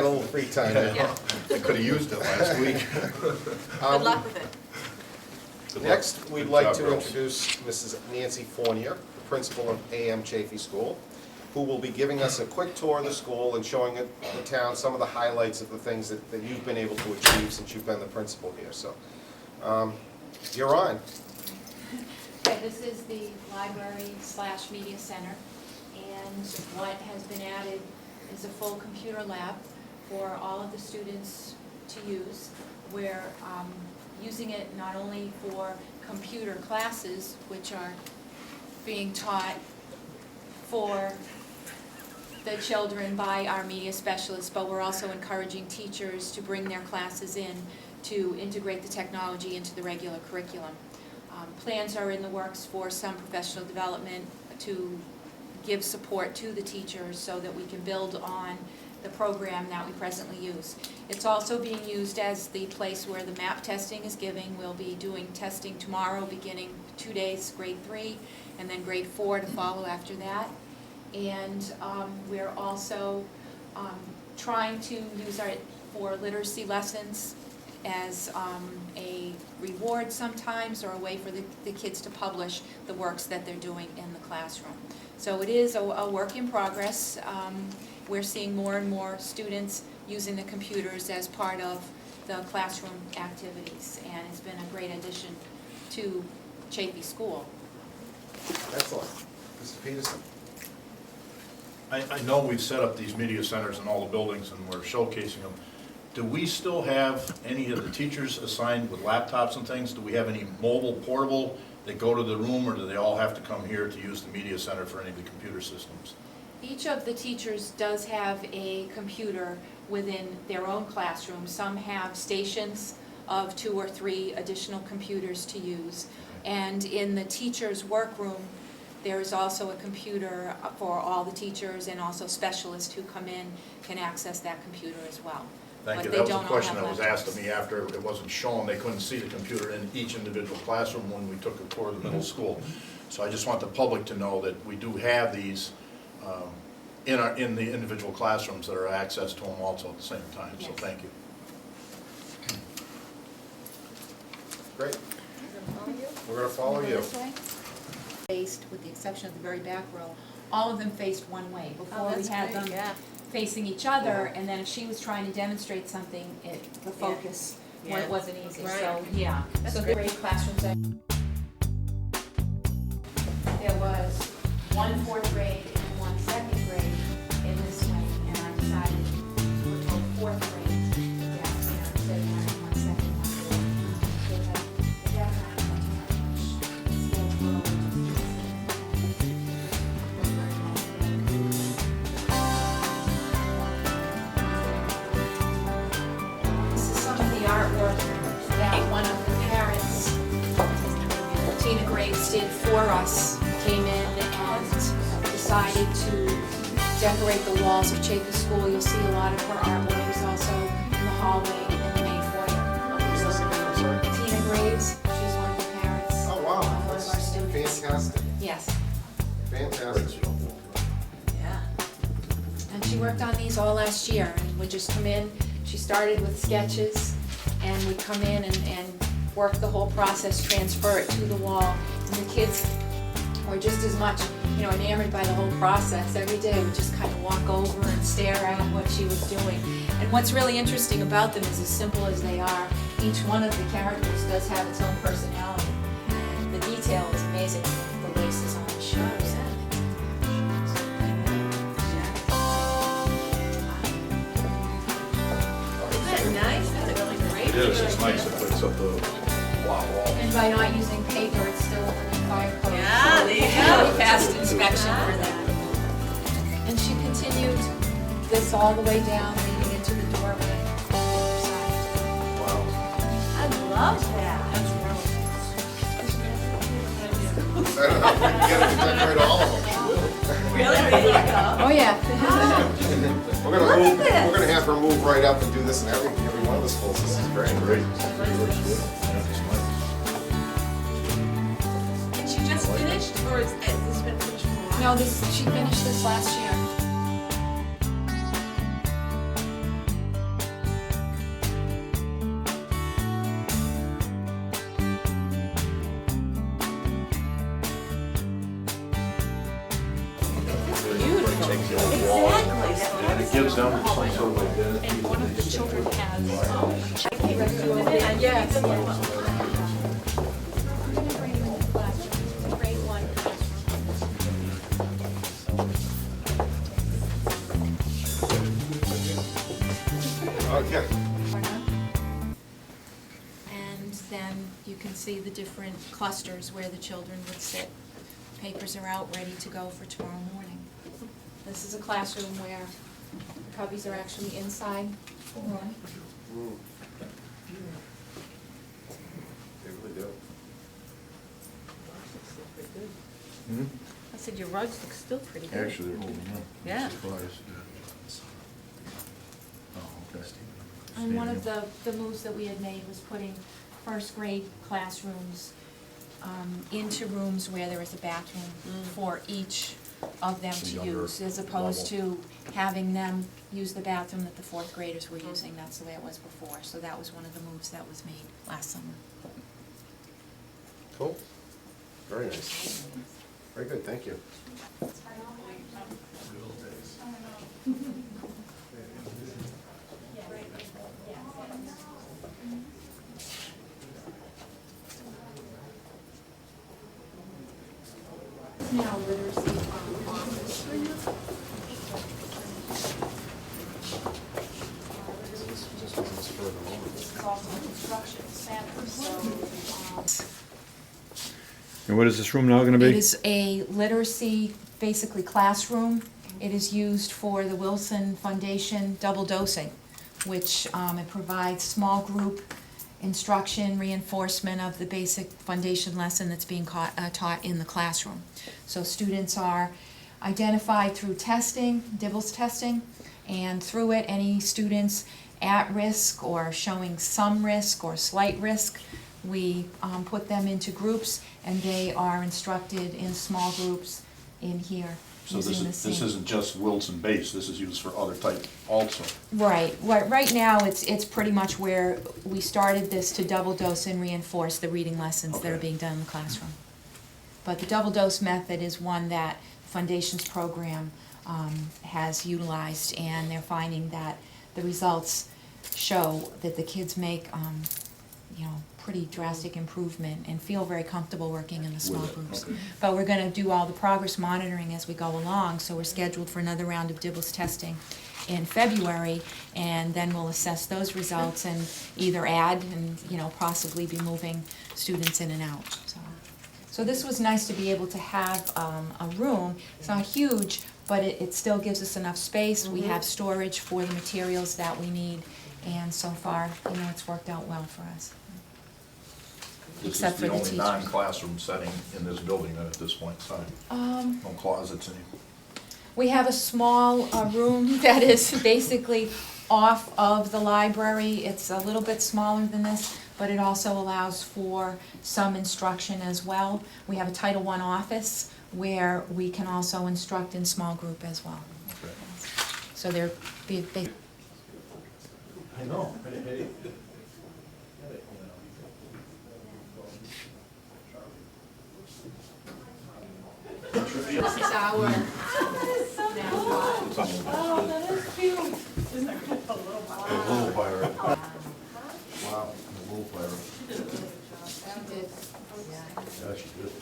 had a little free time there. Yeah. I could have used it last week. Good luck with it. Good luck. Next, we'd Good like job, to girls. introduce Mrs. Nancy Fournier, the principal of AM Chafee School, who will be giving us a quick tour of the school and showing the town some of the highlights of the things that you've been able to achieve since you've been the principal here. So, you're on. Okay, this is the library/media center, and what has been added is a full computer lab for all of the students to use. We're using it not only for computer classes, which are being taught for the children by our media specialists, but we're also encouraging teachers to bring their classes in to integrate the technology into the regular curriculum. Plans are in the works for some professional development to give support to the teachers so that we can build on the program that we presently use. It's also being used as the place where the MAP testing is giving. We'll be doing testing tomorrow, beginning 2 days, grade 3, and then grade 4 to follow after that. And we're also trying to use it for literacy lessons as a reward sometimes, or a way for the kids to publish the works that they're doing in the classroom. So it is a work in progress. We're seeing more and more students using the computers as part of the classroom activities, and it's been a great addition to Chafee School. Excellent. Mr. Peterson? I know we've set up these media centers in all the buildings and we're showcasing them. Do we still have any of the teachers assigned with laptops and things? Do we have any mobile, portable that go to the room, or do they all have to come here to use the media center for any of the computer systems? Each of the teachers does have a computer within their own classroom. Some have stations of 2 or 3 additional computers to use. And in the teacher's workroom, there is also a computer for all the teachers, and also specialists who come in can access that computer as well. Thank you. But That was they a don't all question have that was asked of laptops. me after it wasn't shown. They couldn't see the computer in each individual classroom when we took a tour of the middle school. So I just want the public to know that we do have these in the individual classrooms that are access to them also at the same time. So Yes. thank you. Great. We're going to follow you. This way. Faced, with the exception of the very back row, all of them faced one way. Before we had them facing each other, and then if she was trying to demonstrate something, the focus wasn't easy. So, yeah. That's So great. grade classrooms. There was 1 4th grade and 1 2nd grade in this wing, and I decided we're told 4th grade down there instead of having 1 2nd, 1 4th. They had definitely skill This is some of the artwork that one of the parents, Tina Graves, did for us. Came in and decided to decorate the walls of Chafee School. You'll see a lot of her artwork is also in the hallway in the main foyer. Tina Graves, she's one of the parents. Oh, wow. One of our That's students. fantastic. Yes. Fantastic. Yeah. And she worked on these all last year, and would just come in, she started with sketches, and would come in and work the whole process, transfer it to the wall, and the kids were just as much, enamored by the whole process. Every day would just kind of walk over and stare at what she was doing. And what's really interesting about them is, as simple as they are, each one of the characters does have its own personality. And the detail is amazing, the laces on the shoes. Isn't that nice? That's a really great. It is. It's nice. It puts up the flat wall. And by not using paper, it's still in the fire code. Yeah, So there you we go. passed inspection for that. And she continued this all the way down, leading into the doorway. Wow. I love that. I don't know if we can get her to decorate all of them. Really? There you go. Oh, yeah. We're gonna Look at move, this. we're gonna have her move right up and do this in every one of the schools. This is great. Great. And she just finished, or has this been finished for a while? No, she finished this last year. It gives them some sort of identity. And one of the children has, Yes. We're gonna bring you into classroom, grade 1 Okay. classroom. And then you can see the different clusters where the children would sit. Papers are out, ready to go for tomorrow morning. This is a classroom where the cubbies are actually inside the room. They really do. I said, your rugs look still pretty good. Actually, they're holding up. Yeah. Surprised. Oh, okay. And one of the moves that we had made was putting first grade classrooms into rooms where there is a bathroom for each of them The to younger use, as opposed to having them use the bathroom that the fourth graders were using. That's the way it was before. So that was one of the moves that was made last summer. Cool. Very nice. Very good, thank you. Now literacy office. This was for the moment. This is also an instruction center, so, And what is this room now gonna be? It is a literacy, basically classroom. It is used for the Wilson Foundation double dosing, which it provides small group instruction, reinforcement of the basic foundation lesson that's being taught in the classroom. So students are identified through testing, DIBELS testing, and through it, any students at risk or showing some risk or slight risk, we put them into groups, and they are instructed in small groups in here So using the this same. isn't just Wilson base, this is used for other type also. Right now, it's pretty much where we started this to double dose and reinforce the reading lessons that are Okay. being done in the classroom. But the double dose method is one that Foundations program has utilized, and they're finding that the results show that the kids make, pretty drastic improvement and feel very comfortable working in the small With it, groups. okay. But we're gonna do all the progress monitoring as we go along, so we're scheduled for another round of DIBELS testing in February, and then we'll assess those results and either add and, possibly be moving students in and out, so. So this was nice to be able to have a room. It's not huge, but it still gives us enough space. We have storage for the materials that we need, and so far, it's worked out well for us. Except for the This is teachers. the only non-classroom setting in this building then at this point in time. No closets, any. We have a small room that is basically off of the library. It's a little bit smaller than this, but it also allows for some instruction as well. We have a Title I office where we can also instruct in small group as well. Okay. So they're, they, I know. this is our mascot. Oh, that is cute. Isn't that a little The little pirate. Wow, the little pirate. She did. Yeah, she did.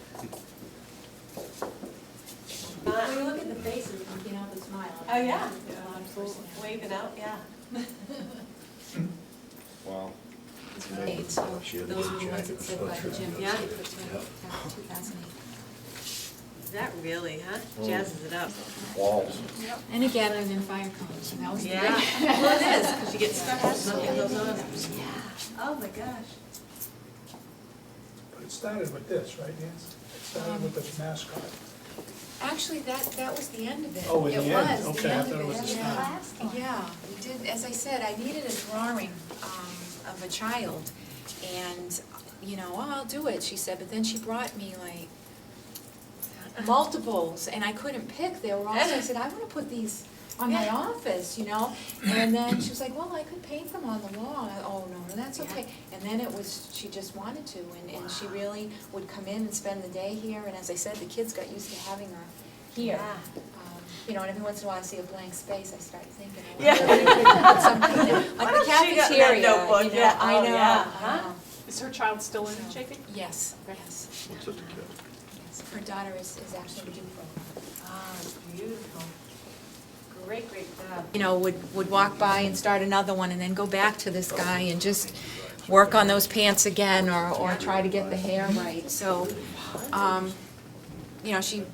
When you look at the faces, you know the smile. Oh, yeah. There's a lot of personality. Waving out, yeah. Wow. Eight, so those were the ones that said by the gym. Yeah. They put 2008. That really, huh? Jazzes it up. Walls. And a gathering in fire cones, and that was the Yeah. big. Well, it is, because you get stuck if nothing goes on. Yeah. Oh, my gosh. But it started with this, right, Nancy? It started with the mascot. Actually, that was the end of it. Oh, at the end? It was, the Okay, I end thought of it was the yeah. start. Yeah, we did, as I said, I needed a drawing of a child, and, I'll do it, she said, but then she brought me like multiples, and I couldn't pick, they were all, so I said, I wanna put these on my office, and then she was like, well, I could paint them on the wall. Oh, no, that's okay. And then it was, she just wanted to, and she really would come in and spend the day here, and as I said, the kids got used to having her here. Yeah. You know, and every once in a while I see a blank space, I start thinking. Yeah. Like the She got in that cafeteria, notebook, you know, yeah. I Oh, know, yeah. I Huh? know. Is her child still in Chafee? Yes, yes, What's it, the kid? yes. Her daughter is actually in Dupro. Ah, beautiful. Great, great job. You know, would walk by and start another one and then go back to this guy and just work on those pants again or try to get the hair right. So, you know, she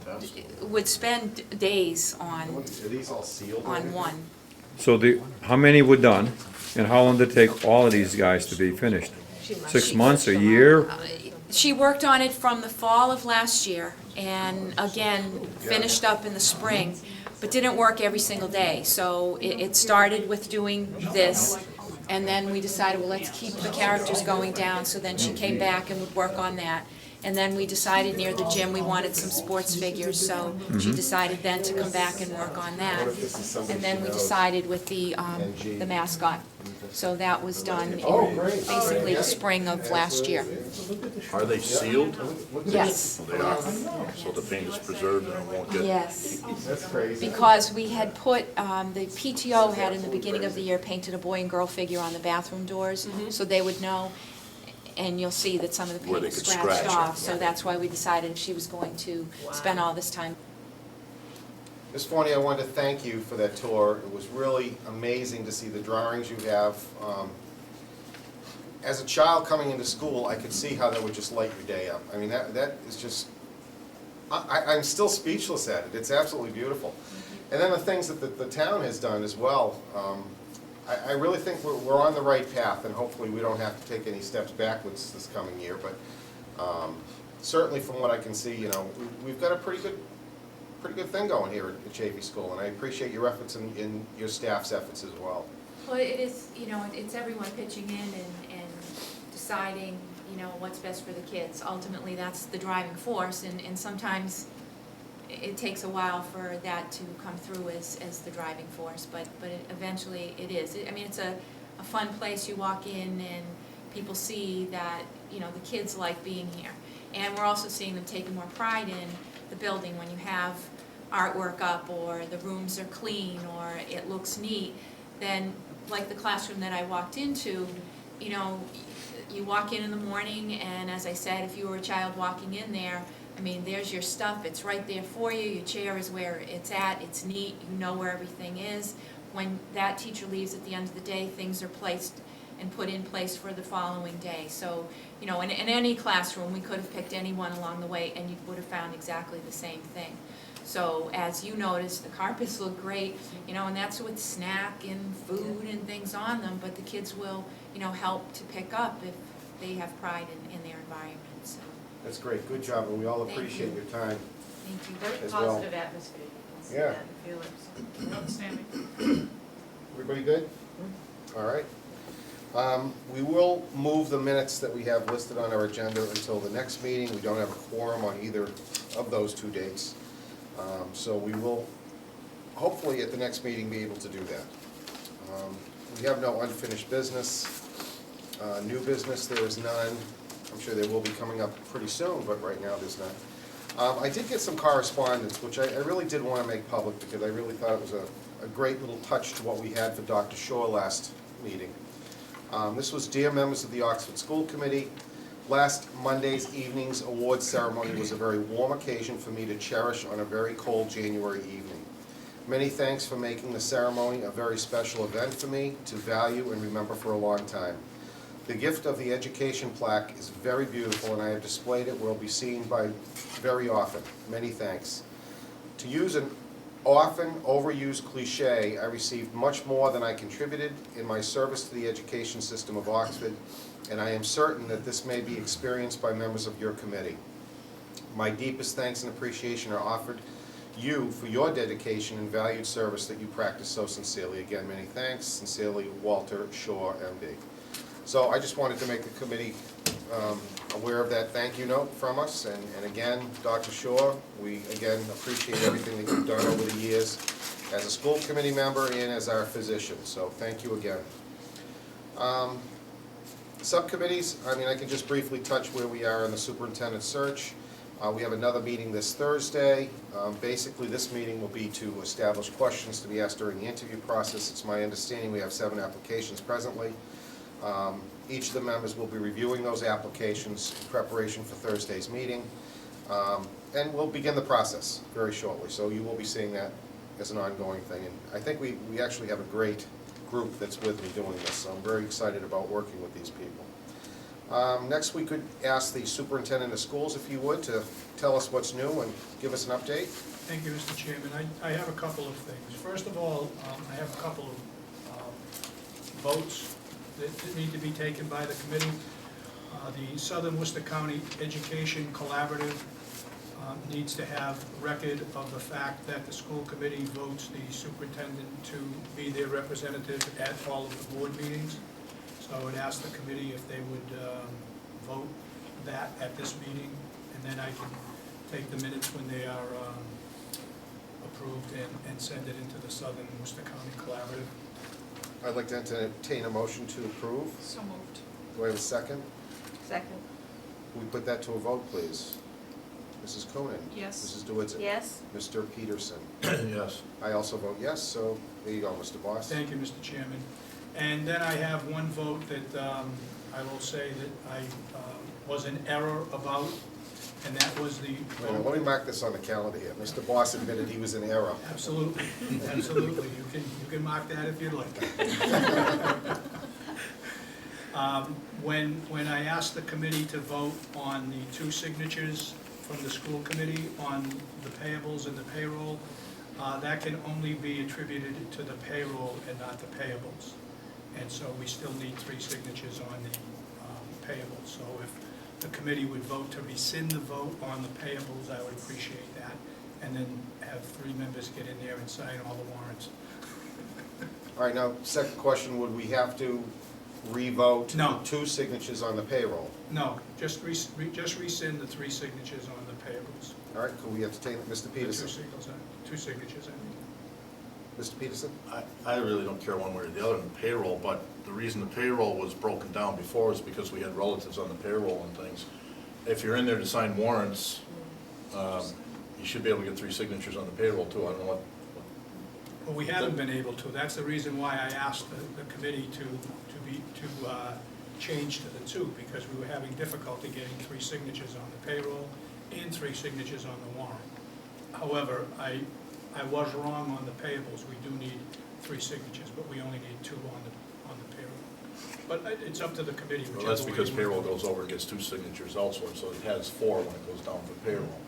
would spend days on Are these all sealed? one. So how many were done, and how long did it take all of these guys to be finished? 6 months, a year? She worked on it from the fall of last year and again, finished up in the spring, but didn't work every single day. So it started with doing this, and then we decided, well, let's keep the characters going down, so then she came back and would work on that. And then we decided near the gym we wanted some sports figures, so she decided then to come back and work on that. And then we decided with the mascot. So that was done in basically the spring of last year. Are they sealed? Yes. They are. So the paint is preserved and it won't get. Yes. That's crazy. Because we had put, the PTO had in the beginning of the year painted a boy and girl figure on the bathroom doors, so they would know. And you'll see that some of the Where paint they is could scratched scratch it. off, so that's why we decided if she was going to spend all this time. Ms. Forney, I wanted to thank you for that tour. It was really amazing to see the drawings you have. As a child coming into school, I could see how that would just light your day up. I mean, that is just, I'm still speechless at it. It's absolutely beautiful. And then the things that the town has done as well, I really think we're on the right path, and hopefully we don't have to take any steps backwards this coming year. But certainly from what I can see, you know, we've got a pretty good thing going here at Chafee School, and I appreciate your efforts and your staff's efforts as well. Well, it is, you know, it's everyone pitching in and deciding, you know, what's best for the kids. Ultimately, that's the driving force, and sometimes it takes a while for that to come through as the driving force, but eventually it is. I mean, it's a fun place. You walk in and people see that, you know, the kids like being here. And we're also seeing them taking more pride in the building when you have artwork up, or the rooms are clean, or it looks neat. Then, like the classroom that I walked into, you know, you walk in the morning, and as I said, if you were a child walking in there, I mean, there's your stuff, it's right there for you, your chair is where it's at, it's neat, you know where everything is. When that teacher leaves at the end of the day, things are placed and put in place for the following day. So, you know, in any classroom, we could have picked anyone along the way and you would have found exactly the same thing. So as you noticed, the carpets look great, you know, and that's with snack and food and things on them, but the kids will, you know, help to pick up if they have pride in their environment, so. That's great, good job, and we all Thank appreciate you. your time. Thank you. Very As well. positive atmosphere. You can see Yeah. that and feel it, so, outstanding. Everybody good? All right. We will move the minutes that we have listed on our agenda until the next meeting. We don't have a quorum on either of those two dates. So we will, hopefully at the next meeting, be able to do that. We have no unfinished business. New business, there is none. I'm sure there will be coming up pretty soon, but right now there's none. I did get some correspondence, which I really did want to make public because I really thought it was a great little touch to what we had for Dr. Shore last meeting. This was, "Dear members of the Oxford School Committee, last Monday's evening's awards ceremony was a very warm occasion for me to cherish on a very cold January evening. Many thanks for making the ceremony a very special event for me to value and remember for a long time. The gift of the education plaque is very beautiful, and I have displayed it where it will be seen by very often. Many thanks. To use an often overused cliche, I received much more than I contributed in my service to the education system of Oxford, and I am certain that this may be experienced by members of your committee. My deepest thanks and appreciation are offered you for your dedication and valued service that you practice so sincerely. Again, many thanks. Sincerely, Walter Shore, MD." So I just wanted to make the committee aware of that thank you note from us. And again, Dr. Shore, we again appreciate everything that you've done over the years as a school committee member and as our physician. So thank you again. Subcommittees, I mean, I can just briefly touch where we are in the superintendent search. We have another meeting this Thursday. Basically, this meeting will be to establish questions to be asked during the interview process. It's my understanding we have 7 applications presently. Each of the members will be reviewing those applications in preparation for Thursday's meeting. And we'll begin the process very shortly, so you will be seeing that as an ongoing thing. And I think we actually have a great group that's with me doing this, so I'm very excited about working with these people. Next, we could ask the superintendent of schools, if you would, to tell us what's new and give us an update. Thank you, Mr. Chairman. I have a couple of things. First of all, I have a couple of votes that need to be taken by the committee. The Southern Worcester County Education Collaborative needs to have record of the fact that the school committee votes the superintendent to be their representative at all of the board meetings. So I would ask the committee if they would vote that at this meeting, and then I can take the minutes when they are approved and send it into the Southern Worcester County Collaborative. I'd like to entertain a motion to approve. So moved. Do I have a second? Second. Can we put that to a vote, please? Mrs. Coonan? Yes. Mrs. DeWitzik? Yes? Mr. Peterson? Yes. I also vote yes, so there you go, Mr. Boss. Thank you, Mr. Chairman. And then I have one vote that I will say that I was in error about, and that was the Wait a minute, let me mark this on the calendar here. Mr. Boss admitted he was in error. Absolutely, absolutely. You can mark that if you'd like. When I asked the committee to vote on the 2 signatures from the school committee on the payables and the payroll, that can only be attributed to the payroll and not the payables. And so we still need 3 signatures on the payables. So if the committee would vote to rescind the vote on the payables, I would appreciate that. And then have 3 members get in there and sign all the warrants. All right, now, second question, would we have to re-vote? No. 2 signatures on the payroll? No, just rescind the 3 signatures on the payables. All right, could we entertain Mr. The Peterson? 2 signatures, I mean. Mr. Peterson? I really don't care one way or the other in the payroll, but the reason the payroll was broken down before is because we had relatives on the payroll and things. If you're in there to sign warrants, you should be able to get 3 signatures on the payroll too. I don't know what. Well, we haven't been able to. That's the reason why I asked the committee to change to the 2, because we were having difficulty getting 3 signatures on the payroll and 3 signatures on the warrant. However, I was wrong on the payables. We do need 3 signatures, but we only need 2 on the payroll. But it's up to the committee. Well, that's whichever way because you payroll want. goes over, it gets 2 signatures elsewhere, so it has 4 when it goes down for payroll.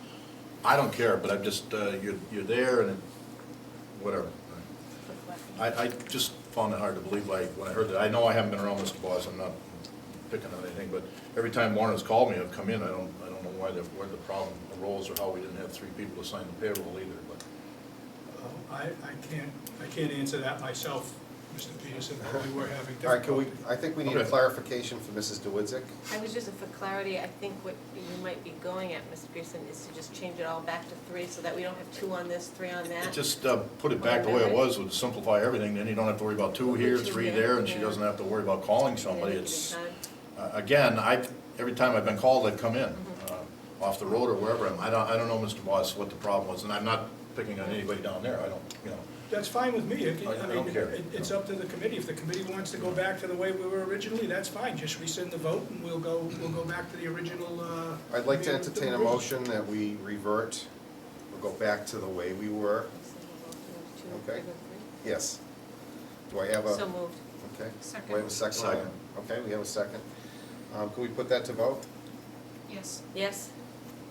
I don't care, but I'm just, you're there and whatever. I just found it hard to believe, like, when I heard that. I know I haven't been around Mr. Boss, I'm not picking on anything, but every time Warren's called me, I've come in, I don't know where the problem arose or how we didn't have 3 people to sign the payroll either, but. I can't answer that myself, Mr. Peterson, but we were having All right, difficulty. I think we need a Okay. clarification from Mrs. DeWitzik. I was just, for clarity, I think what you might be going at, Mr. Pearson, is to just change it all back to 3, so that we don't have 2 on this, 3 on that. Just put it back the way it was, would simplify everything, then you don't have to worry about 2 here, 3 there, and she doesn't have to worry about calling somebody. Yeah, It's, give it time. again, every time I've been called, I've come in, off the road or wherever. I don't know, Mr. Boss, what the problem was, and I'm not picking on anybody down there, I don't, That's fine with me. I don't care. It's up to the committee. If the committee wants to go back to the way we were originally, that's fine. Just rescind the vote and we'll go back to the original. I'd like to the entertain a rules. motion that we revert, or go back to the way we were. Okay. Yes. Do I have a? So moved. Okay. Second. Do I have a second? Second. Okay, we have a second. Can we put that to vote? Yes. Yes?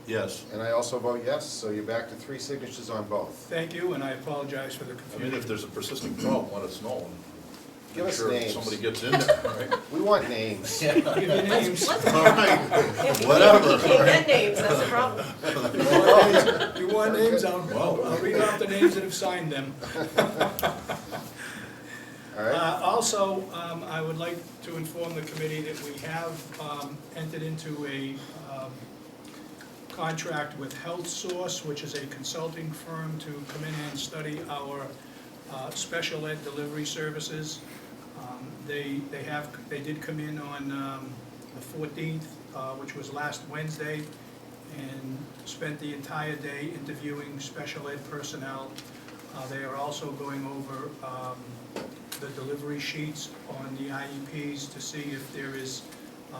yes. And I also vote yes, so you're back to 3 signatures on both. Thank you, and I apologize for the I mean, confusion. if there's a persistent problem, let us know. and Give I'm us sure names. Somebody gets in there, right? We want names. Give you names. Let's, All right, whatever. you can't get names, that's the problem. You want names? I'll read out the names that have signed them. All right, Also, I would like to inform the committee that we have entered into a contract with Health Source, which is a consulting firm to come in and study our special ed delivery services. They did come in on the 14th, which was last Wednesday, and spent the entire day interviewing special ed personnel. They are also going over the delivery sheets on the IEPs to see if there is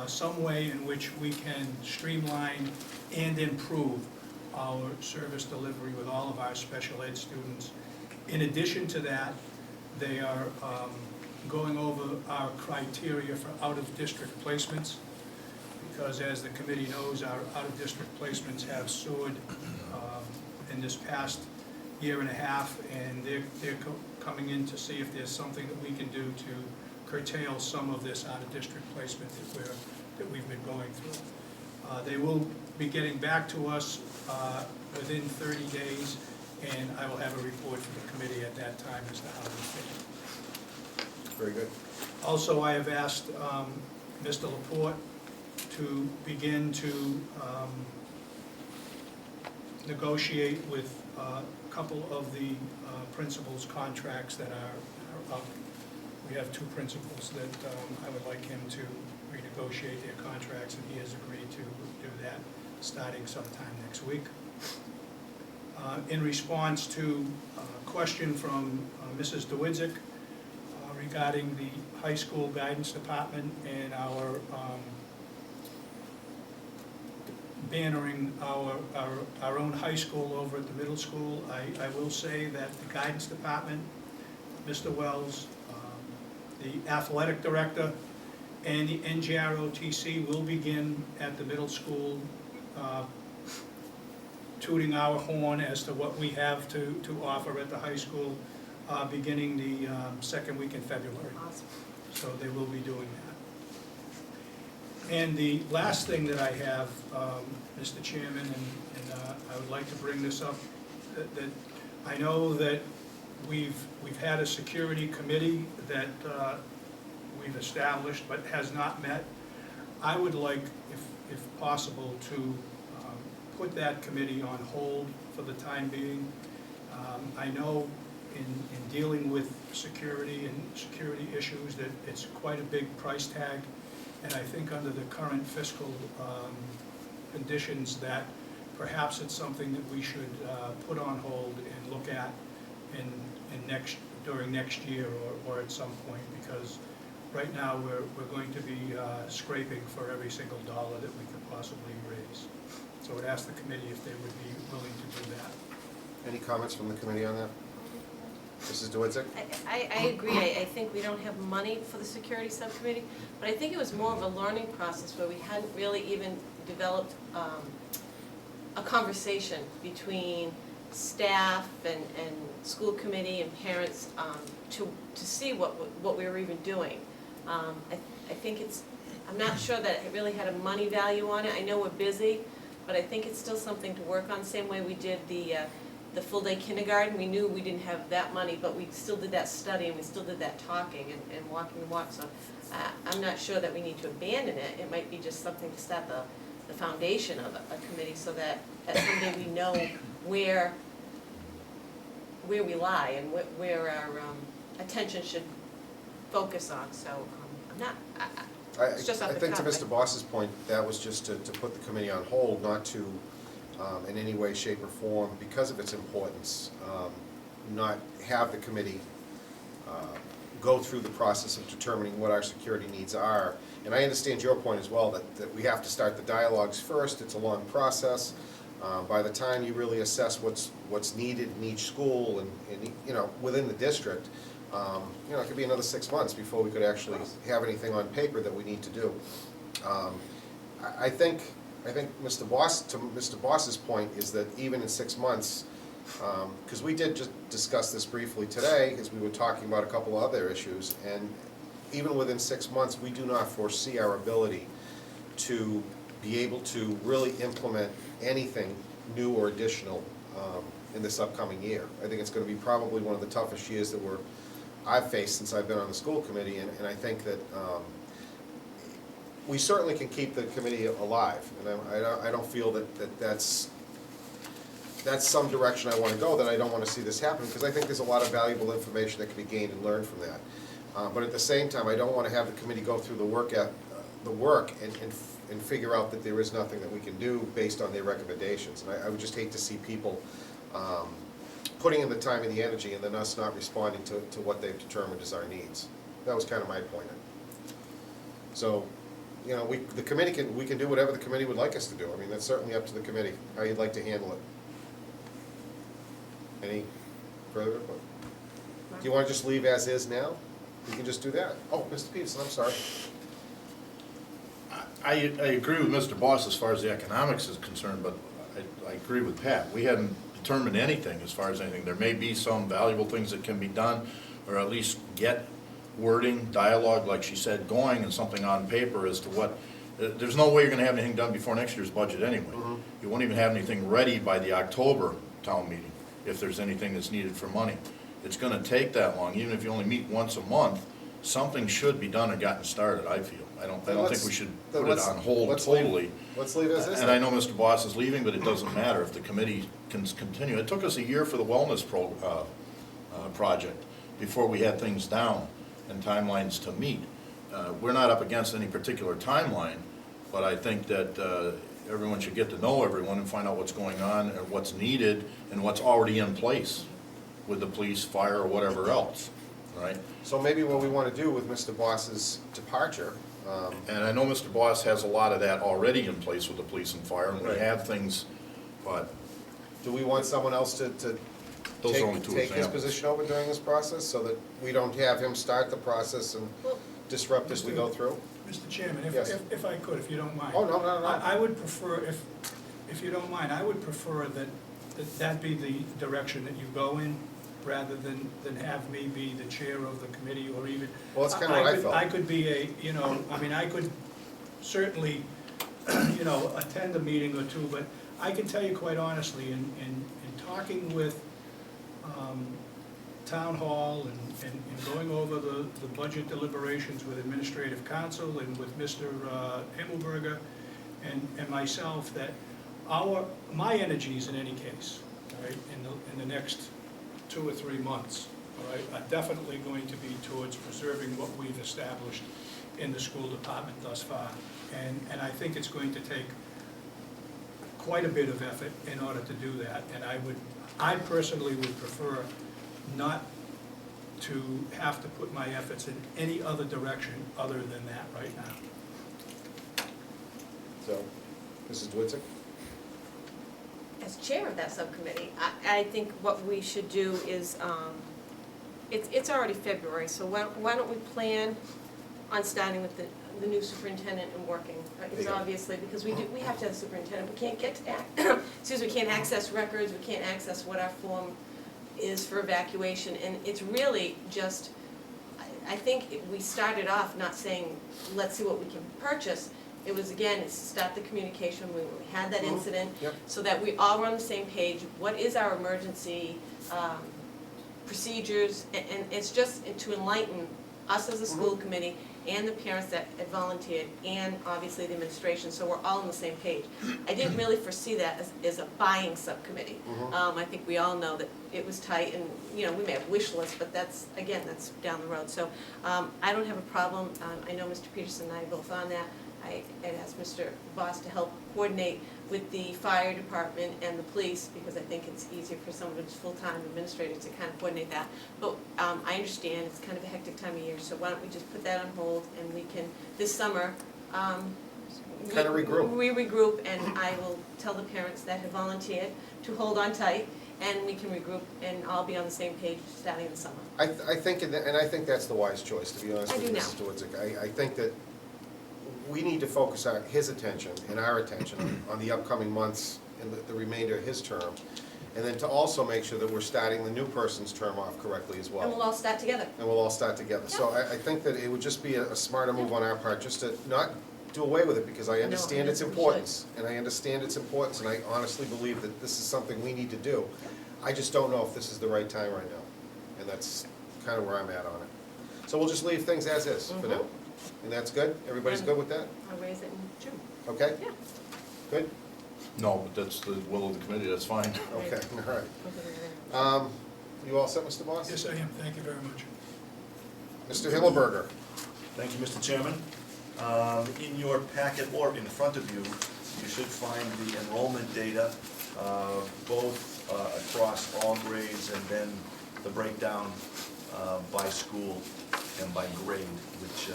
some way in which we can streamline and improve our service delivery with all of our special ed students. In addition to that, they are going over our criteria for out-of-district placements, because as the committee knows, our out-of-district placements have soared in this past year and a half, and they're coming in to see if there's something that we can do to curtail some of this out-of-district placement that we've been going through. They will be getting back to us within 30 days, and I will have a report for the committee at that time as to how we feel. Very good. Also, I have asked Mr. Laporte to begin to negotiate with a couple of the principals' contracts that are up. We have 2 principals that I would like him to renegotiate their contracts, and he has agreed to do that starting sometime next week. In response to a question from Mrs. DeWitzik regarding the high school guidance department and our bannering our own high school over at the middle school, I will say that the guidance department, Mr. Wells, the athletic director, and the NJROTC will begin at the middle school tooting our horn as to what we have to offer at the high school beginning the second week in February. Awesome. So they will be doing that. And the last thing that I have, Mr. Chairman, and I would like to bring this up, that I know that we've had a security committee that we've established but has not met. I would like, if possible, to put that committee on hold for the time being. I know in dealing with security and security issues that it's quite a big price tag, and I think under the current fiscal conditions that perhaps it's something that we should put on hold and look at during next year or at some point, because right now we're going to be scraping for every single dollar that we could possibly raise. So I would ask the committee if they would be willing to do that. Any comments from the committee on that? Mrs. DeWitzik? I agree. I think we don't have money for the security subcommittee, but I think it was more of a learning process where we hadn't really even developed a conversation between staff and school committee and parents to see what we were even doing. I think I'm not sure that it really had a money value on it. I know we're busy, but I think it's still something to work on, same way we did the full-day kindergarten. We knew we didn't have that money, but we still did that study and we still did that talking and walking the walk. So I'm not sure that we need to abandon it. It might be just something to start the foundation of a committee, so that someday we know where we lie and where our attention should focus on. So I'm not, it's just off the I think to cuff. Mr. Boss's point, that was just to put the committee on hold, not to, in any way, shape, or form, because of its importance, not have the committee go through the process of determining what our security needs are. And I understand your point as well, that we have to start the dialogues first. It's a long process. By the time you really assess what's needed in each school and within the district, it could be another 6 months before we could actually have anything on paper that we need to do. I think Mr. Boss's point is that even in 6 months, because we did just discuss this briefly today, as we were talking about a couple of other issues, and even within 6 months, we do not foresee our ability to be able to really implement anything new or additional in this upcoming year. I think it's going to be probably one of the toughest years that I've faced since I've been on the school committee, and I think that we certainly can keep the committee alive, and I don't feel that's some direction I want to go, that I don't want to see this happen, because I think there's a lot of valuable information that can be gained and learned from that. But at the same time, I don't want to have the committee go through the the work and figure out that there is nothing that we can do based on their recommendations. And I would just hate to see people putting in the time and the energy and then us not responding to what they've determined as our needs. That was kind of my point. So, you know, the committee we can do whatever the committee would like us to do. I mean, that's certainly up to the committee, how you'd like to handle it. Any further input? Do you want to just leave as is now? We can just do that. Oh, Mr. Peterson, I'm sorry. I agree with Mr. Boss as far as the economics is concerned, but I agree with Pat. We hadn't determined anything as far as anything. There may be some valuable things that can be done, or at least get wording, dialogue, like she said, going, and something on paper as to what, there's no way you're gonna have anything done before next year's budget anyway. You won't even have anything ready by the October town meeting, if there's anything that's needed for money. It's gonna take that long, even if you only meet once a month, something should be done and gotten started, I feel. I don't think we should put it on hold totally. Let's leave it as is. And I know Mr. Boss is leaving, but it doesn't matter if the committee can continue. It took us a year for the wellness project before we had things down and timelines to meet. We're not up against any particular timeline, but I think that everyone should get to know everyone and find out what's going on and what's needed and what's already in place with the police, fire, or whatever else, right? So maybe what we want to do with Mr. Boss's departure, And I know Mr. Boss has a lot of that already in place with the police and fire, and we Right. have things, but do we want someone else to those are only two take his examples. position over during this process, so that we don't have him start the process and Well, disrupt as we go through? Mr. Chairman, Yes. if I could, if you don't mind. Oh, no. I would prefer, if you don't mind, I would prefer that be the direction that you go in, rather than have me be the chair of the committee, or even. Well, that's kind of what I felt. I could be I could certainly, attend a meeting or two, but I can tell you quite honestly, in talking with Town Hall and going over the budget deliberations with Administrative Council and with Mr. Himmelberger and myself, that my energies in any case, all right, in the next 2 or 3 months, all right, are definitely going to be towards preserving what we've established in the school department thus far. And I think it's going to take quite a bit of effort in order to do that. And I personally would prefer not to have to put my efforts in any other direction other than that right now. So, Mrs. Dwitzik? as chair of that subcommittee, I think what we should do is, it's already February, so why don't we plan on starting with the new superintendent and working? It's obviously, because we have to have a superintendent, we can't get to, we can't access records, we can't access what our form is for evacuation, and it's really just, I think we started off not saying, let's see what we can purchase. It was, again, it's to start the communication when we had that incident, Yep. so that we all were on the same page. What is our emergency procedures? And it's just to enlighten us as a school committee and the parents that had volunteered, and obviously the administration, so we're all on the same page. I didn't really foresee that as a buying subcommittee. I think we all know that it was tight, and, we may have wish lists, but that's down the road. So I don't have a problem. I know Mr. Peterson and I are both on that. I had asked Mr. Voss to help coordinate with the fire department and the police, because I think it's easier for someone who's full-time administrator to kind of coordinate that. But I understand it's kind of a hectic time of year, so why don't we just put that on hold, and we can, this summer, Kind of regroup. We regroup, and I will tell the parents that have volunteered to hold on tight, and we can regroup and all be on the same page starting in the summer. I think, and I think that's the wise choice, to be honest I with you, do Mrs. Dwitzik. I think that we need to focus his attention and our attention on the upcoming months and the remainder of his term, and then to also make sure that we're starting the new person's term off correctly as well. And we'll all start together. And we'll all start together. So I think that it would just be a smarter move on our part, just to not do away with it, because I understand its we should. importance. And I understand its importance, and I honestly believe that this is something we need to do. I just don't know if this is the right time right now. And that's kind of where I'm at on it. So we'll just leave things as is for now. And that's good? Everybody's good with that? I'll raise it in June. Okay? Yeah. Good? No, but that's the will of the committee, that's fine. Okay, all right. You all set, Mr. Boss? Yes, I am. Thank you very much. Mr. Himmelberger? Thank you, Mr. Chairman. In your packet or in front of you, you should find the enrollment data, both across all grades, and then the breakdown by school and by grade, which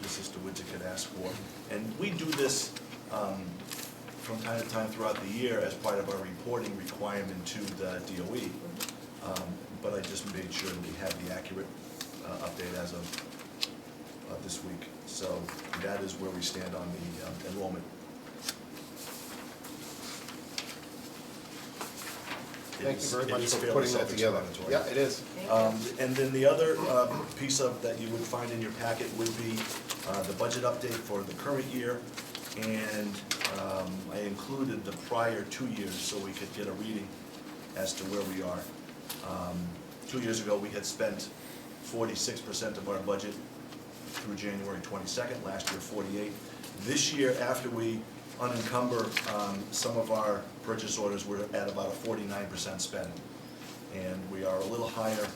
Mrs. DeWitzik had asked for. And we do this from time to time throughout the year as part of our reporting requirement to the DOE. But I just made sure that we had the accurate update as of this week. So that is where we stand on the enrollment. Thank you very It much is for fairly putting that together. self-explanatory. Yeah, it is. And then the other piece of that you would find in your packet would be the budget update for the current year. And I included the prior 2 years so we could get a reading as to where we are. 2 years ago, we had spent 46% of our budget through January 22nd, last year 48. This year, after we unencumber some of our purchase orders, we're at about a 49% spend. And we are a little higher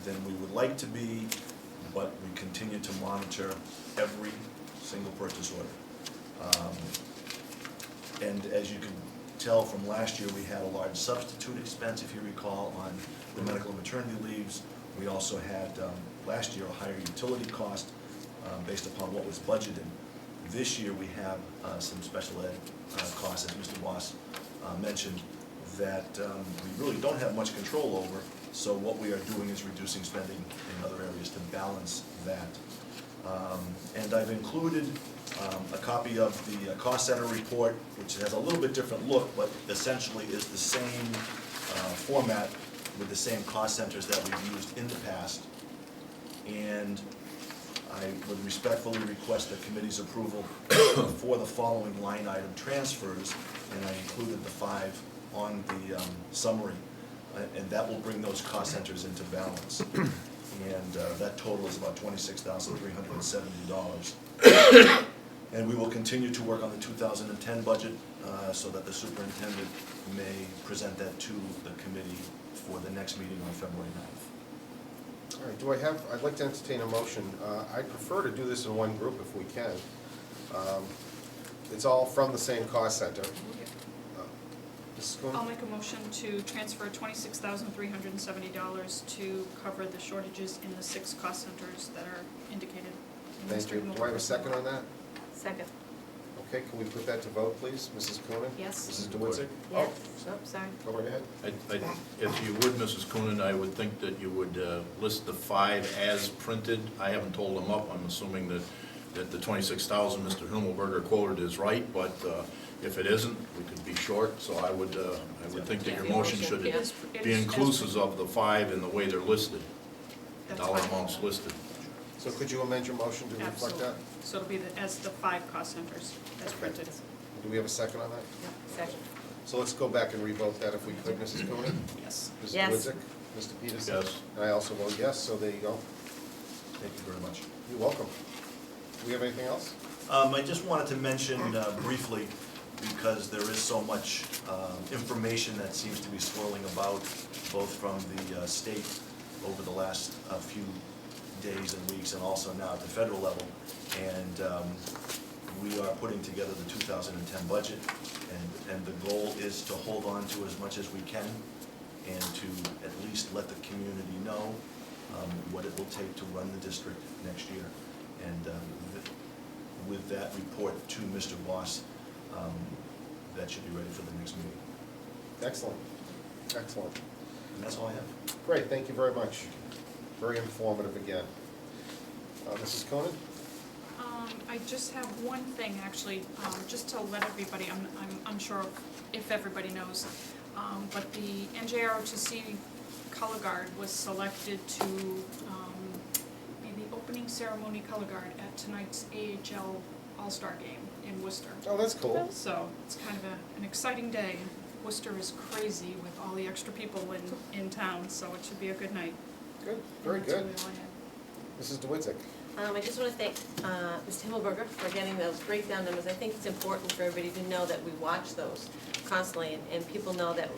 than we would like to be, but we continue to monitor every single purchase order. And as you can tell from last year, we had a large substitute expense, if you recall, on the medical and maternity leaves. We also had, last year, a higher utility cost based upon what was budgeted. This year, we have some special ed costs, as Mr. Voss mentioned, that we really don't have much control over. So what we are doing is reducing spending in other areas to balance that. And I've included a copy of the cost center report, which has a little bit different look, but essentially is the same format with the same cost centers that we've used in the past. And I would respectfully request the committee's approval for the following line item transfers, and I included the 5 on the summary, and that will bring those cost centers into balance. And that total is about $26,370. And we will continue to work on the 2010 budget so that the superintendent may present that to the committee for the next meeting on February 9th. All right, I'd like to entertain a motion. I prefer to do this in one group if we can. It's all from the same cost center. Mrs. Kuhn? I'll make a motion to transfer $26,370 to cover the shortages in the 6 cost centers that are indicated in the Thank you. Mr. Do I have a second on that? Second. Okay, can we put that to vote, please? Mrs. Coonan? Yes. Mrs. DeWitzik? Yes. Oh, sorry. Go right ahead. If you would, Mrs. Coonan, I would think that you would list the 5 as printed. I haven't told them up. I'm assuming that the 26,000 Mr. Himmelberger quoted is right, but if it isn't, we could be short. So I would think that your motion should It is be inclusive of the 5 in the way they're listed, That's dollar fine. amounts listed. So could you amend your motion to reflect that? Absolutely. So it'll be as the 5 cost centers as printed. Do we have a second on that? Second. So let's go back and revote that if we could, Mrs. Coonan? Yes. Mrs. Yes. DeWitzik? Mr. Peterson? Yes. And I also vote yes, so there you go. Thank you very much. You're welcome. Do we have anything else? I just wanted to mention briefly, because there is so much information that seems to be swirling about, both from the state over the last few days and weeks, and also now at the federal level. And we are putting together the 2010 budget, and the goal is to hold on to as much as we can, and to at least let the community know what it will take to run the district next year. And with that report to Mr. Voss, that should be ready for the next meeting. Excellent. Excellent. And that's all I have. Great, thank you very much. Very informative again. Mrs. Coonan? I just have one thing, actually, just to let everybody, I'm unsure if everybody knows, but the NJROTC Color Guard was selected to be the opening ceremony color guard at tonight's AHL All-Star Game in Worcester. Oh, that's cool. So it's kind of an exciting day. Worcester is crazy with all the extra people in town, so it should be a good night. Good, very That's good. really all I had. Mrs. DeWitzik? I just want to thank Mr. Himmelberger for getting those breakdown numbers. I think it's important for everybody to know that we watch those constantly, and people know that,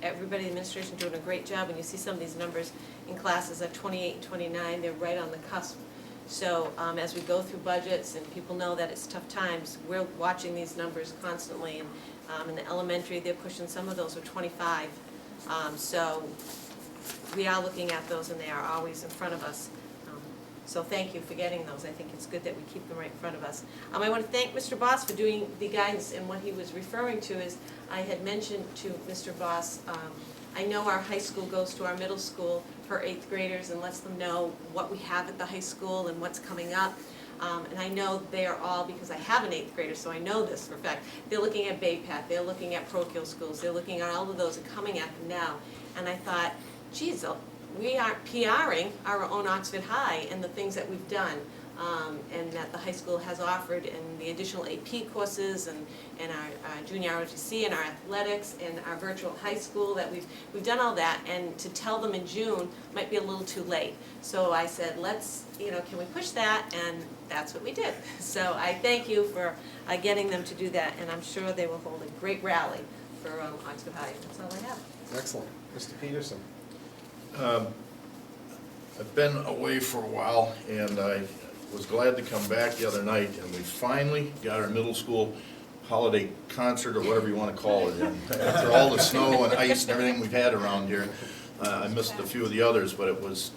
everybody in the administration doing a great job. When you see some of these numbers in classes of 28 and 29, they're right on the cusp. So as we go through budgets and people know that it's tough times, we're watching these numbers constantly. And in the elementary, they're pushing, some of those are 25. So we are looking at those and they are always in front of us. So thank you for getting those. I think it's good that we keep them right in front of us. I want to thank Mr. Boss for doing the guidance, and what he was referring to is, I had mentioned to Mr. Boss, I know our high school goes to our middle school for 8th graders and lets them know what we have at the high school and what's coming up. And I know they are all, because I have an 8th grader, so I know this for a fact, they're looking at Bay Path, they're looking at parochial schools, they're looking at all of those and coming at them now. And I thought, geez, we aren't PRing our own Oxford High and the things that we've done, and that the high school has offered, and the additional AP courses, and our junior ROTC, and our athletics, and our virtual high school, that we've done all that, and to tell them in June might be a little too late. So I said, let's, can we push that? And that's what we did. So I thank you for getting them to do that, and I'm sure they will hold a great rally for Oxford High. That's all I have. Excellent. Mr. Peterson? I've been away for a while, and I was glad to come back the other night, and we finally got our middle school holiday concert, or whatever you want to call it, in. After all the snow and ice and everything we've had around here. I missed a few of the others, but it was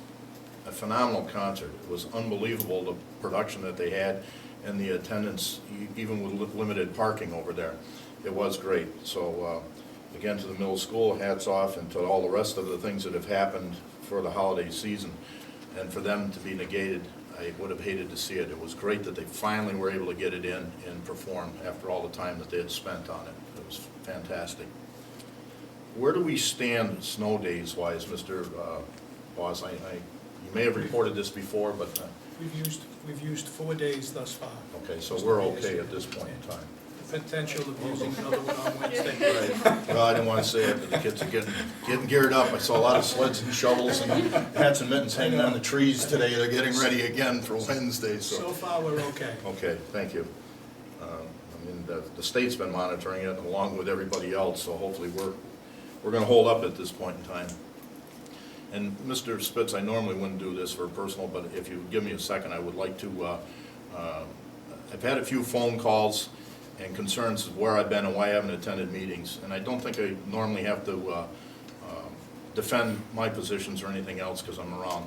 a phenomenal concert. It was unbelievable, the production that they had, and the attendance, even with limited parking over there. It was great. So again, to the middle school, hats off, and to all the rest of the things that have happened for the holiday season. And for them to be negated, I would have hated to see it. It was great that they finally were able to get it in and perform after all the time that they had spent on it. It was fantastic. Where do we stand snow days wise, Mr. Boss? You may have reported this before, but We've used 4 days thus far. okay, so we're okay at this point in time. The potential of using another one on Wednesday. Well, I didn't want to say it, but the kids are getting geared up. I saw a lot of sleds and shovels and hats and mittens hanging on the trees today. They're getting ready again for Wednesday, So far, we're okay. Okay, thank you. I mean, the state's been monitoring it along with everybody else, so hopefully we're going to hold up at this point in time. And Mr. Spitz, I normally wouldn't do this for personal, but if you give me a second, I would like to, I've had a few phone calls and concerns of where I've been and why I haven't attended meetings. And I don't think I normally have to defend my positions or anything else because I'm around.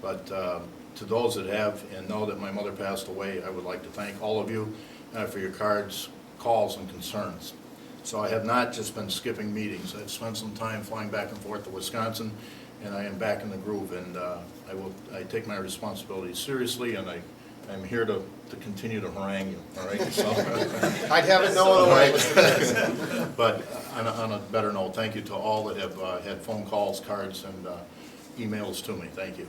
But to those that have and know that my mother passed away, I would like to thank all of you for your cards, calls, and concerns. So I have not just been skipping meetings. I've spent some time flying back and forth to Wisconsin, and I am back in the groove. And I take my responsibilities seriously, and I'm here to continue to harangue you, all right? So, I'd have it no other way. but on a better note, thank you to all that have had phone calls, cards, and emails to me. Thank you.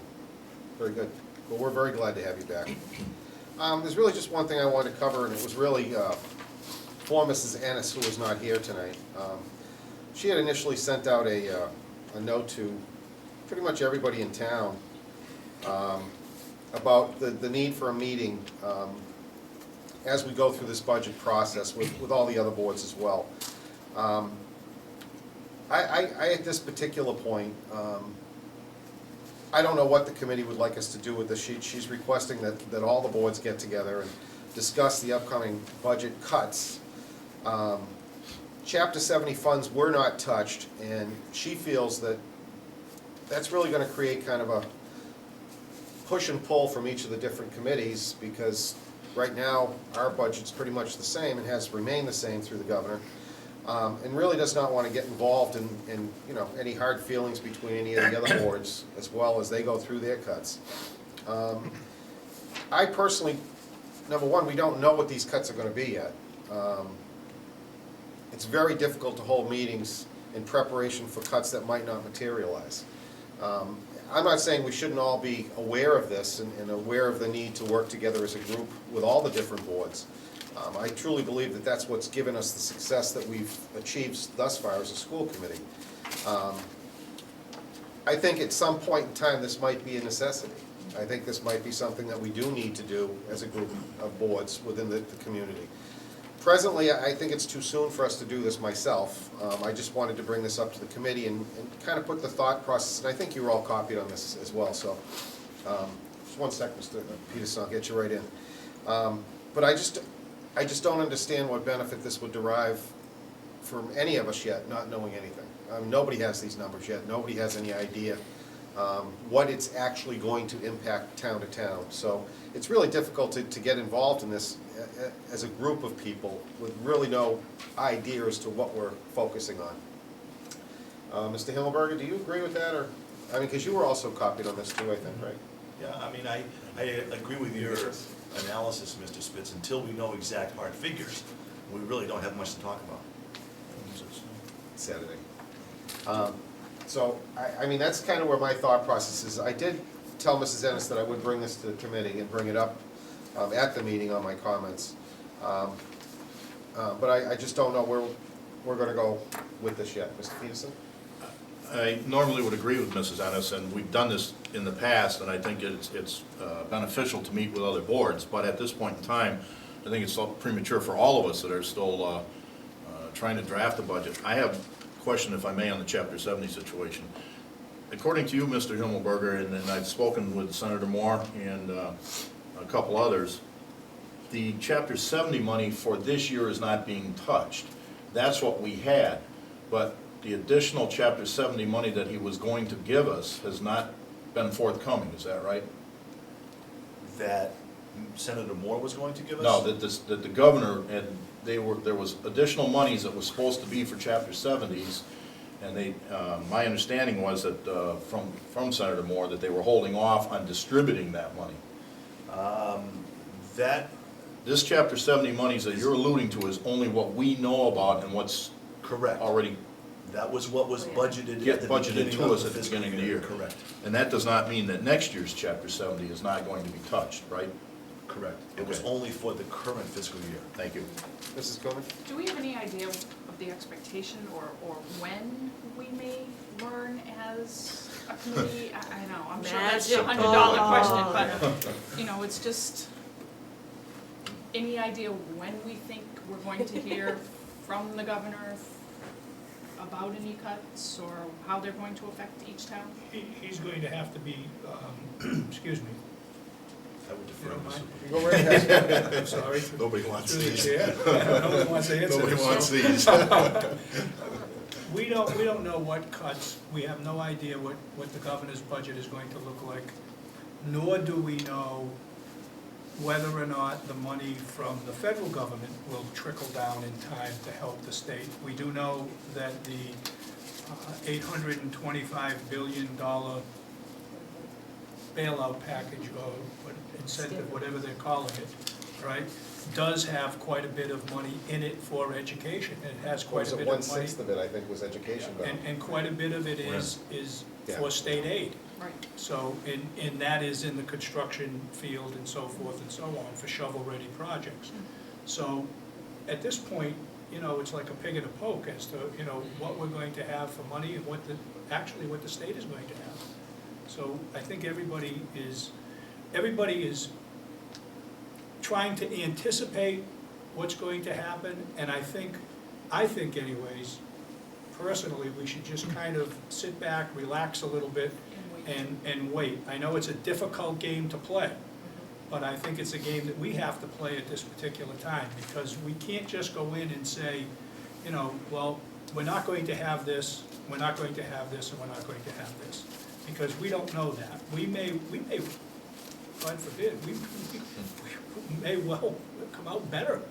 Very good. Well, we're very glad to have you back. There's really just one thing I wanted to cover, and it was really for Mrs. Ennis, who is not here tonight. She had initially sent out a note to pretty much everybody in town about the need for a meeting as we go through this budget process with all the other boards as well. I at this particular point, I don't know what the committee would like us to do with this sheet. She's requesting that all the boards get together and discuss the upcoming budget cuts. Chapter 70 funds were not touched, and she feels that that's really going to create kind of a push and pull from each of the different committees, because right now our budget's pretty much the same and has remained the same through the governor, and really does not want to get involved in any hard feelings between any of the other boards as well as they go through their cuts. I personally, number one, we don't know what these cuts are going to be yet. It's very difficult to hold meetings in preparation for cuts that might not materialize. I'm not saying we shouldn't all be aware of this and aware of the need to work together as a group with all the different boards. I truly believe that that's what's given us the success that we've achieved thus far as a school committee. I think at some point in time this might be a necessity. I think this might be something that we do need to do as a group of boards within the community. Presently, I think it's too soon for us to do this myself. I just wanted to bring this up to the committee and kind of put the thought process, and I think you were all copied on this as well, so Just one sec, Mr. Peterson, I'll get you right in. But I just don't understand what benefit this would derive from any of us yet, not knowing anything. Nobody has these numbers yet, nobody has any idea what it's actually going to impact town to town. So it's really difficult to get involved in this as a group of people with really no idea as to what we're focusing on. Mr. Himmelberger, do you agree with that, or, I mean, because you were also copied on this too, I think, right? Yeah, I mean, I agree with your analysis, Mr. Spitz. Until we know exact hard figures, we really don't have much to talk about. Saturday. So, I mean, that's kind of where my thought process is. I did tell Mrs. Ennis that I would bring this to the committee and bring it up at the meeting on my comments. But I just don't know where we're gonna go with this yet. Mr. Peterson? I normally would agree with Mrs. Ennis, and we've done this in the past, and I think it's beneficial to meet with other boards, but at this point in time, I think it's premature for all of us that are still trying to draft a budget. I have a question, if I may, on the Chapter 70 situation. According to you, Mr. Himmelberger, and I've spoken with Senator Moore and a couple others, the Chapter 70 money for this year is not being touched. That's what we had, but the additional Chapter 70 money that he was going to give us has not been forthcoming, is that right? That Senator Moore was going to give us? No, that the governor, and there was additional monies that was supposed to be for Chapter 70s, and they, my understanding was that, from Senator Moore, that they were holding off on distributing that money. This Chapter 70 monies that you're alluding to is only what we know about and what's Correct. already That was what was budgeted get at the budgeted beginning to of us the at the fiscal beginning of the year. Correct. And that does not mean that next year's Chapter 70 is not going to be touched, right? Correct. It was Okay. only for the current fiscal year. Thank you. Mrs. Coleman? Do we have any idea of the expectation or when we may learn as a committee? I know, I'm sure that's a Magical. $100 question, but, you know, it's just, any idea when we think we're going to hear from the governor about any cuts or how they're going to affect each town? He's going to have to be, excuse me, I would defer You to don't mind? Mr. Go right ahead. I'm sorry. Nobody wants Through the these. chair. No one wants to answer Nobody this. wants So, these. We don't know what cuts, we have no idea what the governor's budget is going to look like, nor do we know whether or not the money from the federal government will trickle down in time to help the state. We do know that the $825 billion bailout package, or what incentive, whatever they're calling it, right, does have quite a bit of money in it for education. It has quite a bit of money. 1/6 of it, I think, was education, but. And quite a bit of it is Yeah. for state aid. Right. So, and that is in the construction field and so forth and so on for shovel-ready projects. So, at this point, you know, it's like a pig in a poke as to, you know, what we're going to have for money and what actually what the state is going to have. So, I think everybody is trying to anticipate what's going to happen, and I think anyways, personally, we should just kind of sit back, relax a little bit, and wait. I know it's a difficult game to play, but I think it's a game that we have to play at this particular time, because we can't just go in and say, you know, well, we're not going to have this, we're not going to have this, and we're not going to have this, because we don't know that. We may, God forbid, we may well come out better,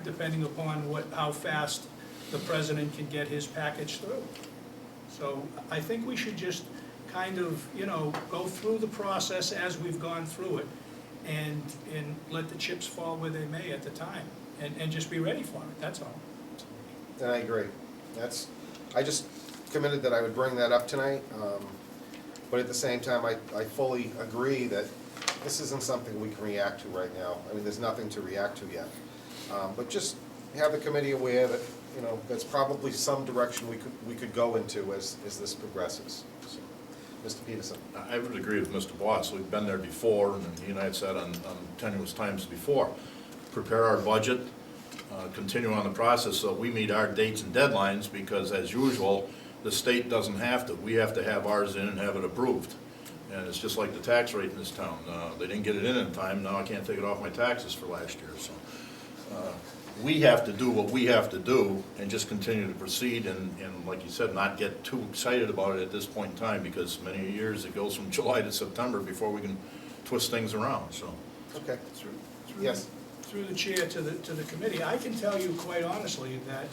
depending upon how fast the president can get his package through. So I think we should just kind of, you know, go through the process as we've gone through it, and let the chips fall where they may at the time, and just be ready for it, that's all. And I agree. I just committed that I would bring that up tonight, but at the same time, I fully agree that this isn't something we can react to right now. I mean, there's nothing to react to yet. But just have the committee aware that, you know, that's probably some direction we could go into as this progresses. So, Mr. Peterson? I would agree with Mr. Boss. We've been there before, and he and I had said on tenuous times before. Prepare our budget, continue on the process so we meet our dates and deadlines, because as usual, the state doesn't have to. We have to have ours in and have it approved. And it's just like the tax rate in this town. They didn't get it in time, now I can't take it off my taxes for last year, so. We have to do what we have to do and just continue to proceed and like you said, not get too excited about it at this point in time, because many years it goes from July to September before we can twist things around, so. Okay, Through yes. Through the chair to the committee, I can tell you quite honestly that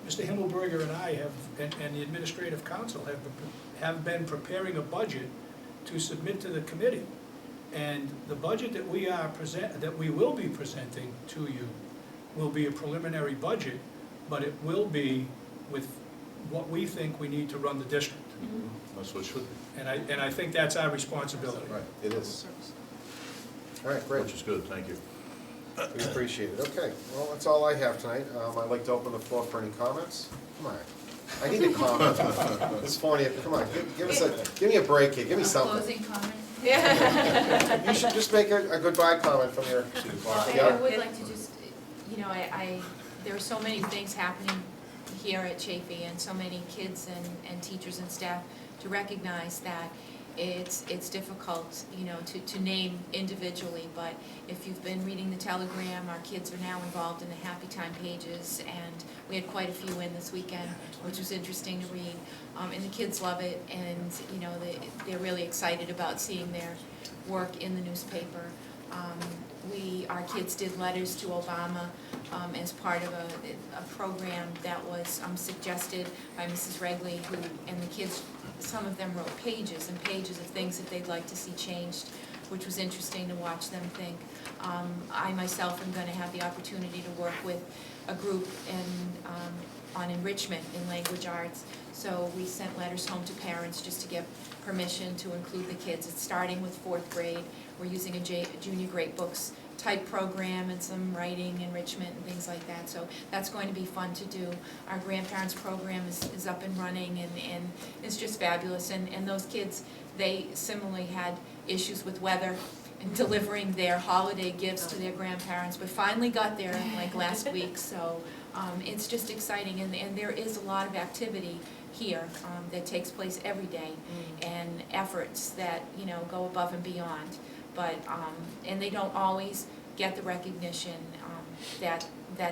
Mr. Himmelberger and I and the administrative council have been preparing a budget to submit to the committee. And the budget that we will be presenting to you will be a preliminary budget, but it will be with what we think we need to run the district. That's what it should be. And I think that's our responsibility. Right, it is. All right, great. Which is good, thank you. We appreciate it. Okay, well, that's all I have tonight. I'd like to open the floor for any comments. Come on, I need a comment. Ms. Fournier, come on, give me a break here, give me something. Closing comment? Yeah. You should just make a goodbye comment from your. Well, Yeah. I would like to just, you know, there are so many things happening here at Chafee, and so many kids and teachers and staff to recognize that it's difficult, you know, to name individually, but if you've been reading the Telegram, our kids are now involved in the Happy Time pages, and we had quite a few in this weekend, which was interesting to read, and the kids love it, and, you know, they're really excited about seeing their work in the newspaper. Our kids did letters to Obama as part of a program that was suggested by Mrs. Regley, and the kids, some of them wrote pages and pages of things that they'd like to see changed, which was interesting to watch them think. I myself am going to have the opportunity to work with a group on enrichment in language arts. So we sent letters home to parents just to get permission to include the kids. It's starting with 4th grade. We're using a junior great books type program and some writing enrichment and things like that. So that's going to be fun to do. Our grandparents program is up and running, and it's just fabulous. And those kids, they similarly had issues with weather and delivering their holiday gifts to their grandparents, but finally got there like last week. So it's just exciting, and there is a lot of activity here that takes place every day, and efforts that, you know, go above and beyond. But and they don't always get the recognition that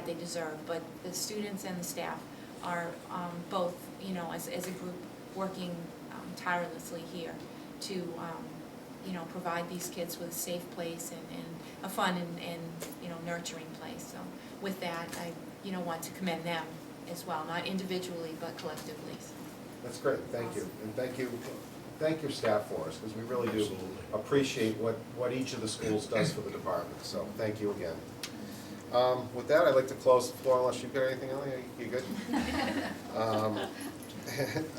they deserve. But the students and the staff are both, you know, as a group, working tirelessly here to, you know, provide these kids with a safe place and a fun and you know, nurturing place. So with that, I, you know, want to commend them as well, not individually but collectively. So. That's great, thank you. And thank your staff for us, because we really do Absolutely. appreciate what each of the schools does for the department, so thank you again. With that, I'd like to close the floor unless you've got anything else. You good?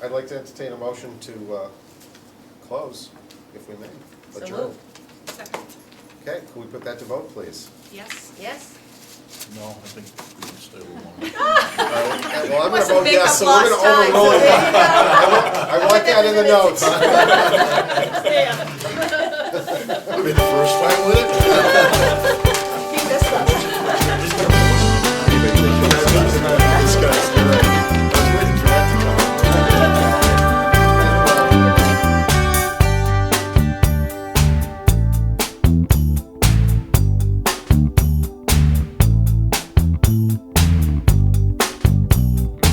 I'd like to entertain a motion to close, if we may. So Adjourn. moved. Second. Okay, could we put that to vote, please? Yes? Yes? No, I think we can stay a little longer. Well, I'm gonna Must've vote made yes, up so we're lost gonna time, so overrule there you it. go. I want that in the notes. Yeah. That'll be the first time with it.